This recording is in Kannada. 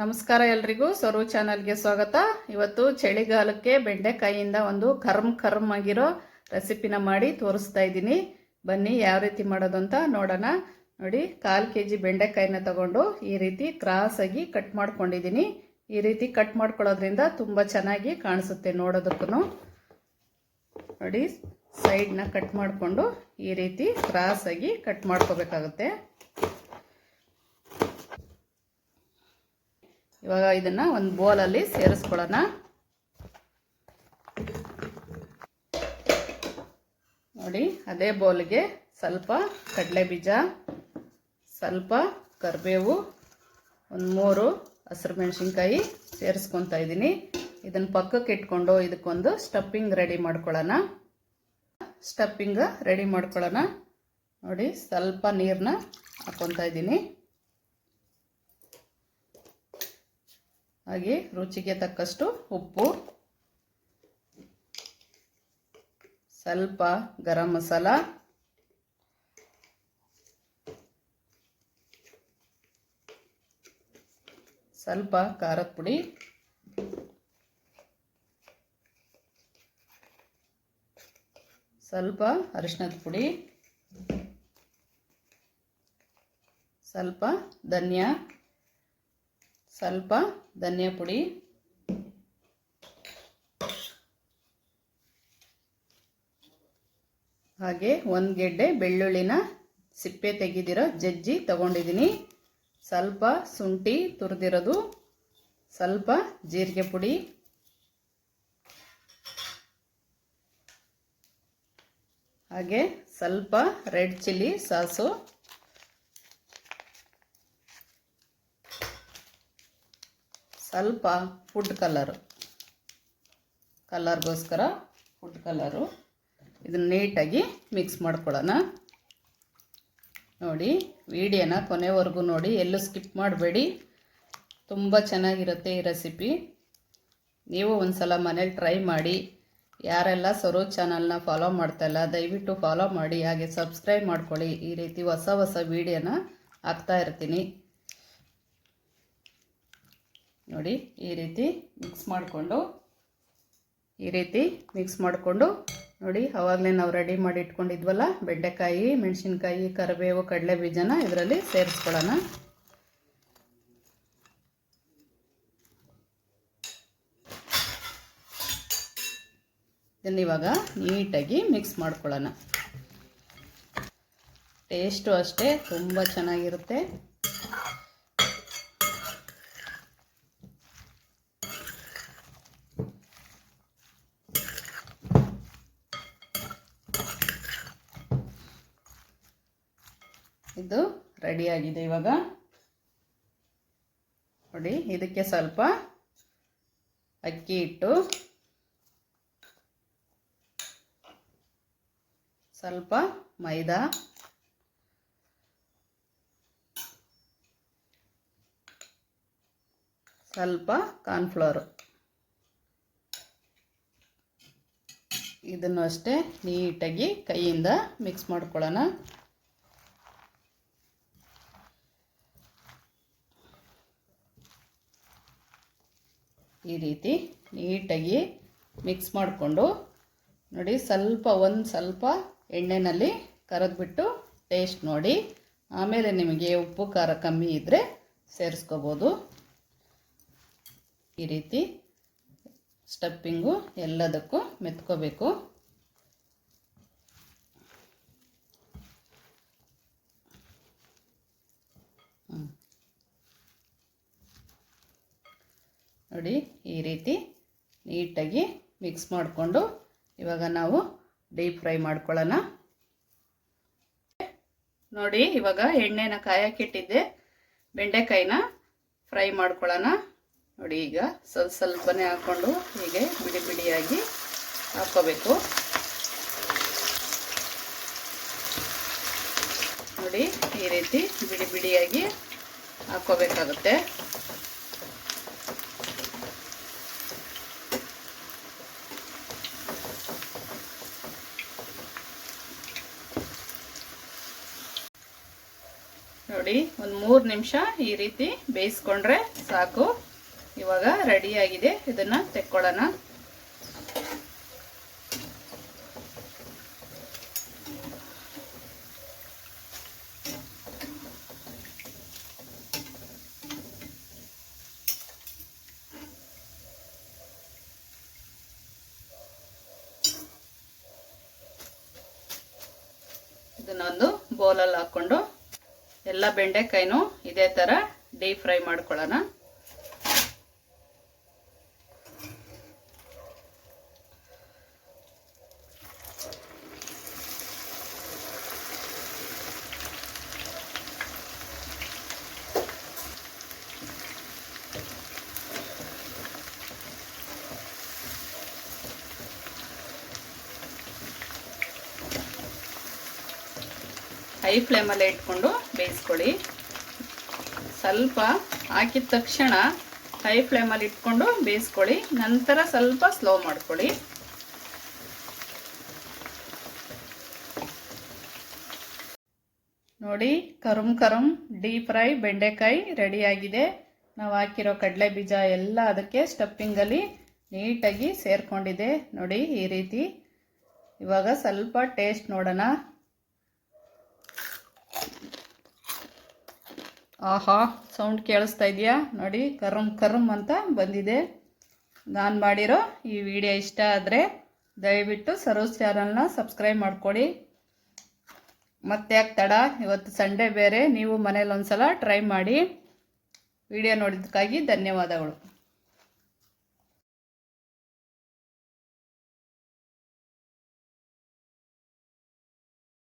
ನಮಸ್ಕಾರ ಎಲ್ರಿಗೂ ಸರು ಚಾನಲ್ಗೆ ಸ್ವಾಗತ. ಇವತ್ತು ಚಳಿಗಾಲಕ್ಕೆ ಬೆಂಡೆಕಾಯಿಯಿಂದ ಒಂದು ಕರ್ಮ್ ಆಗಿರೋ ರೆಸಿಪಿನ ಮಾಡಿ ತೋರಿಸ್ತಾ ಇದ್ದೀನಿ. ಬನ್ನಿ ಯಾವ ರೀತಿ ಮಾಡೋದು ಅಂತ ನೋಡೋಣ. ನೋಡಿ, 1/4 kg ಬೆಂಡೆಕಾಯಿನ ತಗೊಂಡು ಈ ರೀತಿ ಕ್ರಾಸ್ ಆಗಿ ಕಟ್ ಮಾಡ್ಕೊಂಡಿದ್ದೀನಿ. ಈ ರೀತಿ ಕಟ್ ಮಾಡ್ಕೊಳ್ಳೋದ್ರಿಂದ ತುಂಬ ಚೆನ್ನಾಗಿ ಕಾಣಿಸುತ್ತೆ ನೋಡೋದಕ್ಕೂ. ನೋಡಿ, ಸೈಡ್ನ ಕಟ್ ಮಾಡಿಕೊಂಡು ಈ ರೀತಿ ಕ್ರಾಸ್ ಆಗಿ ಕಟ್ ಮಾಡ್ಕೋಬೇಕಾಗುತ್ತೆ. ಇವಾಗ ಇದನ್ನ ಒಂದು ಬೌಲಲ್ಲಿ ಸೇರಿಸ್ಕೊಳ್ಳೋಣ. ನೋಡಿ, ಅದೇ ಬೌಲ್ಗೆ ಸ್ವಲ್ಪ ಕಡಲೆ ಬೀಜ, ಸ್ವಲ್ಪ ಕರಿಬೇವು, ಒಂದು 3 ಹಸಿರು ಮೆಣಸಿನ್ಕಾಯಿ ಸೇರಿಸ್ಕೊತಾ ಇದ್ದೀನಿ. ಇದನ್ನು ಪಕ್ಕಕ್ಕೆ ಇಟ್ಕೊಂಡು ಇದಕ್ಕೊಂದು ಸ್ಟಫಿಂಗ್ ರೆಡಿ ಮಾಡ್ಕೊಳ್ಳೋಣ. ನೋಡಿ, ಸ್ವಲ್ಪ ನೀರನ್ನ ಹಾಕ್ಕೊತಾ ಇದ್ದೀನಿ. ಹಾಗೆ ರುಚಿಗೆ ತಕ್ಕಷ್ಟು ಉಪ್ಪು, ಸ್ವಲ್ಪ ಗರಂ ಮಸಾಲ, ಸ್ವಲ್ಪ ಖಾರದ ಪುಡಿ, ಸ್ವಲ್ಪ ಅರಿಶಿಣದ ಪುಡಿ, ಸ್ವಲ್ಪ ಧನಿಯಾ ಪುಡಿ, ಹಾಗೆ 1 ಗೆಡ್ಡೆ ಬೆಳ್ಳುಳ್ಳಿನ ಸಿಪ್ಪೆ ತೆಗೆದಿರೋ ಜಜ್ಜಿ ತಗೊಂಡಿದ್ದೀನಿ, ಸ್ವಲ್ಪ ಶುಂಠಿ ತುರಿದಿರೋದು, ಸ್ವಲ್ಪ ಜೀರಿಗೆ ಪುಡಿ, ಹಾಗೆ ಸ್ವಲ್ಪ ರೆಡ್ ಚಿಲ್ಲಿ ಸಾಸು, ಸ್ವಲ್ಪ ಫುಡ್ ಕಲರ್ಗೋಸ್ಕರ ಫುಡ್ ಕಲರು. ಇದನ್ನು ನೀಟಾಗಿ ಮಿಕ್ಸ್ ಮಾಡ್ಕೊಳ್ಳೋಣ. ನೋಡಿ, ವಿಡಿಯೋನ ಕೊನೆವರೆಗೂ ನೋಡಿ, ಎಲ್ಲೂ ಸ್ಕಿಪ್ ಮಾಡಬೇಡಿ. ತುಂಬ ಚೆನ್ನಾಗಿರುತ್ತೆ ಈ ರೆಸಿಪಿ. ನೀವು ಒಂದ್ಸಲ ಮನೇಲಿ ಟ್ರೈ ಮಾಡಿ. ಯಾರೆಲ್ಲ ಸರು ಚಾನಲ್ನ ಫಾಲೋ ಮಾಡ್ತಾಯಿಲ್ಲ ದಯವಿಟ್ಟು ಫಾಲೋ ಮಾಡಿ, ಹಾಗೆ ಸಬ್ಸ್ಕ್ರೈಬ್ ಮಾಡ್ಕೊಳ್ಳಿ. ಈ ರೀತಿ ಹೊಸ ವಿಡಿಯೋನ ಹಾಕ್ತಾ ಇರ್ತೀನಿ. ನೋಡಿ, ಈ ರೀತಿ ಮಿಕ್ಸ್ ಮಾಡಿಕೊಂಡು ನೋಡಿ, ಆವಾಗಲೇ ನಾವು ರೆಡಿ ಮಾಡಿ ಇಟ್ಕೊಂಡಿದ್ವಲ್ಲ ಬೆಂಡೆಕಾಯಿ, ಮೆಣಸಿನ್ಕಾಯಿ, ಕರಿಬೇವು, ಕಡಲೆ ಬೀಜನ ಇದರಲ್ಲಿ ಸೇರಿಸ್ಕೊಳ್ಳೋಣ. ಇದನ್ನ ಇವಾಗ ನೀಟಾಗಿ ಮಿಕ್ಸ್ ಮಾಡ್ಕೊಳ್ಳೋಣ. ಟೇಸ್ಟು ಅಷ್ಟೇ ತುಂಬ ಚೆನ್ನಾಗಿರುತ್ತೆ. ಇದು ರೆಡಿಯಾಗಿದೆ. ಇವಾಗ ನೋಡಿ, ಇದಕ್ಕೆ ಸ್ವಲ್ಪ ಅಕ್ಕಿ ಹಿಟ್ಟು, ಸ್ವಲ್ಪ ಮೈದಾ, ಸ್ವಲ್ಪ ಕಾರ್ನ್ಫ್ಲವರ್, ಇದನ್ನು ಅಷ್ಟೇ ನೀಟಾಗಿ ಕೈಯಿಂದ ಮಿಕ್ಸ್ ಮಾಡ್ಕೊಳ್ಳೋಣ. ಈ ರೀತಿ ನೀಟಾಗಿ ಮಿಕ್ಸ್ ಮಾಡಿಕೊಂಡು ನೋಡಿ, ಸ್ವಲ್ಪ ಎಣ್ಣೆಯಲ್ಲಿ ಕರೆದ್ಬಿಟ್ಟು ಟೇಸ್ಟ್ ನೋಡಿ. ಆಮೇಲೆ ನಿಮಗೆ ಉಪ್ಪು ಖಾರ ಕಮ್ಮಿ ಇದ್ದರೆ ಸೇರಿಸ್ಕೋಬೋದು. ಈ ರೀತಿ ಸ್ಟಫಿಂಗು ಎಲ್ಲದಕ್ಕೂ ಮೆತ್ಕೋಬೇಕು. ನೋಡಿ, ಈ ರೀತಿ ನೀಟಾಗಿ ಮಿಕ್ಸ್ ಮಾಡಿಕೊಂಡು ಇವಾಗ ನಾವು ಡೀಪ್ ಫ್ರೈ ಮಾಡ್ಕೊಳ್ಳೋಣ. ನೋಡಿ, ಇವಾಗ ಎಣ್ಣೆನ ಕಾಯಕ್ಕಿಟ್ಟಿದ್ದೆ, ಬೆಂಡೆಕಾಯಿನ ಫ್ರೈ ಮಾಡ್ಕೊಳ್ಳೋಣ. ನೋಡಿ, ಈಗ ಸ್ವಲ್ಪನೇ ಹಾಕ್ಕೊಂಡು ಹೀಗೆ ಬಿಡಿಯಾಗಿ ಹಾಕ್ಕೋಬೇಕು. ನೋಡಿ, ಈ ರೀತಿ ಬಿಡಿಯಾಗಿ ಹಾಕ್ಕೋಬೇಕಾಗುತ್ತೆ. ನೋಡಿ ಒಂದು 3 ನಿಮಿಷ ಈ ರೀತಿ ಬೇಯಿಸ್ಕೊಂಡ್ರೆ ಸಾಕು. ಇವಾಗ ರೆಡಿಯಾಗಿದೆ, ಇದನ್ನು ತೆಕ್ಕೊಳ್ಳೋಣ. ಇದನ್ನೊಂದು ಬೌಲಲ್ಲಿ ಹಾಕ್ಕೊಂಡು ಎಲ್ಲ ಬೆಂಡೆಕಾಯಿನೂ ಇದೇ ಥರ ಡೀಪ್ ಫ್ರೈ ಮಾಡ್ಕೊಳ್ಳೋಣ. ಹೈ ಫ್ಲೇಮಲ್ಲೇ ಇಟ್ಕೊಂಡು ಬೇಯಿಸ್ಕೊಳ್ಳಿ. ಸ್ವಲ್ಪ ಹಾಕಿದ ತಕ್ಷಣ ಹೈ ಫ್ಲೇಮಲ್ಲಿ ಇಟ್ಕೊಂಡು ಬೇಯಿಸ್ಕೊಳ್ಳಿ, ನಂತರ ಸ್ವಲ್ಪ ಸ್ಲೋ ಮಾಡ್ಕೊಳ್ಳಿ. ನೋಡಿ, ಕರುಮ್ ಡೀಪ್ ಫ್ರೈ ಬೆಂಡೆಕಾಯಿ ರೆಡಿಯಾಗಿದೆ. ನಾವು ಹಾಕಿರೋ ಕಡಲೆ ಬೀಜ ಎಲ್ಲ ಅದಕ್ಕೆ ಸ್ಟಫಿಂಗಲ್ಲಿ ನೀಟಾಗಿ ಸೇರ್ಕೊಂಡಿದೆ ನೋಡಿ ಈ ರೀತಿ. ಇವಾಗ ಸ್ವಲ್ಪ ಟೇಸ್ಟ್ ನೋಡೋಣ. ಆಹಾ, ಸೌಂಡ್ ಕೇಳಿಸ್ತಾ ಇದೆಯಾ ನೋಡಿ, ಕರ್ಮ್ ಅಂತ ಬಂದಿದೆ. ನಾನು ಮಾಡಿರೋ ಈ ವಿಡಿಯೋ ಇಷ್ಟ ಆದರೆ ದಯವಿಟ್ಟು ಸರೋಜ್ ಚಾನಲ್ನ ಸಬ್ಸ್ಕ್ರೈಬ್ ಮಾಡ್ಕೊಳ್ಳಿ. ಮತ್ತೆ ಯಾಕೆ ತಡ, ಇವತ್ತು ಸಂಡೇ ಬೇರೆ, ನೀವು ಮನೇಲಿ ಒಂದ್ಸಲ ಟ್ರೈ ಮಾಡಿ. ವಿಡಿಯೋ ನೋಡಿದ್ದಕ್ಕಾಗಿ ಧನ್ಯವಾದಗಳು.